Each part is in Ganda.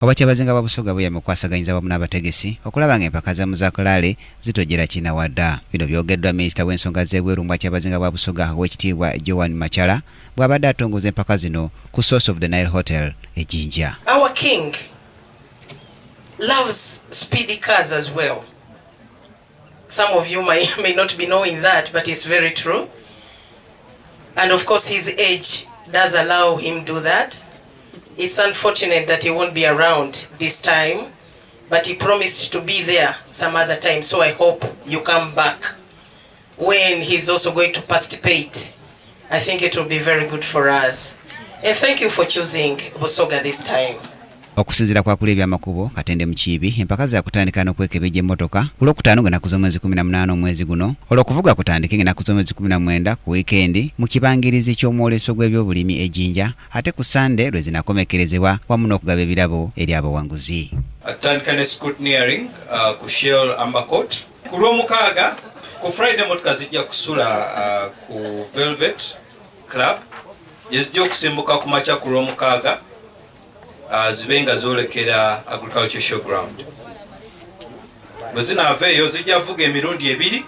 Obwakyabazinga bwa Busoga bwe yamukwasaganyiriza wamu n'abategesi okulaba ng'empaka za Muzakalale zitojera kinawadda. Bino byogeddwa minisita w'ensonga z'ebweru mu bwakyabazinga bwa Busoga ow'ekitiibwa Joan Machala bw'abadde atongoza empaka zino ku Source of the Nile Hotel e Jinja. Our king loves speedy cars as well. Some of you may not be knowing that, but it's very true. And of course his age does allow him do that. It's unfortunate that he won't be around this time, but he promised to be there some other time, so I hope you come back when he's also going to participate. I think it will be very good for us. And thank you for choosing Busoga this time. Okusinzira kwa kulebya makubo Katende Mukiibi empaka za kutandika n'okwekebejja emmotoka ku Lwokutaano ng'ennaku z'omwezi 18 omwezi guno olw'okuvuga kutandike ng'ennaku z'omwezi 19 ku wiikendi mu kibangirizi ky'omwoleso gw'ebyobulimi e Jinja ate ku Sande lwe zinakomekerezebwa wamu n'okugaba ebirabo eri abawanguzi. Atandika ne scrutineering ku Shell Amber Court. Ku Lwomukaaga ku Friday motoka zijja kusula ku Velvet Club zijja okusimbuka ku makya ku Lwomukaaga zibenga zolekera agriculture showground. Bwezinaveeyo zijja vuga emirundi ebiri.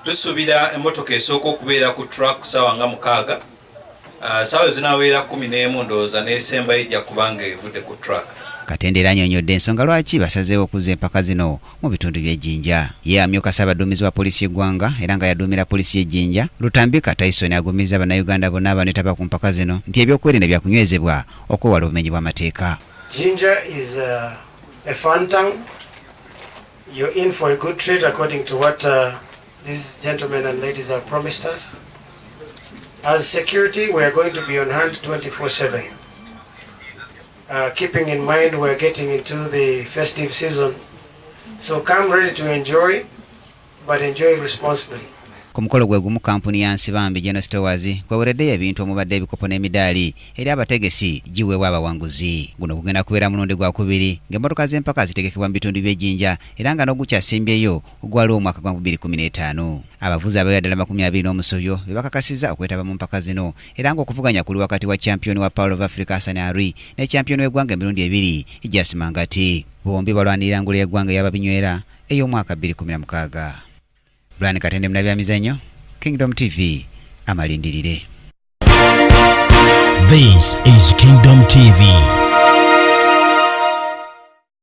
Tusuubira emmotoka esooka okubeera ku track ssaawa nga 6. Ssaawa zinaabeera 11 ndowooza n'esembayo ejja kubanga evudde ku track. Katende era annyonnyodde ensonga lwaki basazeewo okuzza empaka zino mu bitundu by'Ejjinja. Ye amyuka Ssaabaduumizi wa poliisi y'eggwanga era nga yaduumira poliisi y'Ejjinja Lutambika Tyson agumizza bannayuganda bonna abaneetaba ku mpaka zino nti ebyokwerinda byakunywezebwa okwewala obumenyi bw'amateeka. Jinja is a fun town. You're in for a good trade according to what these gentlemen and ladies have promised us. As security, we are going to be on hand 24/7. Keeping in mind we're getting into the festive season, so come ready to enjoy, but enjoy responsibly. Ku mukolo gwe gumu kampuni ya Nsibambi General Stores kwewereddeyo ebintu omubadde ebikopo n'emidaali eri abategesi giweebwa abawanguzi. Guno kugenda kubeera mulundi gwa kubiri ng'emmotoka z'empaka zitegekebwa mu bitundu by'Ejjinja era nga n'ogukyasimbyeyo ogwaliwo omwaka gwa 2015. Abavuzi abawerera ddala 20 n'omusobyo be bakakasizza okwetaba mu mpaka zino era ng'okuvuganya kuli wakati wa champion wa Power of Africa Hassan Ari ne champion w'eggwanga emirundi ebiri Jas Mangati. Bombi balwanirira ngule y'eggwanga y'ababinywera ey'omwaka 2016. Brian Katende Mnabya Kingdom TV amalindirire. This is Kingdom TV.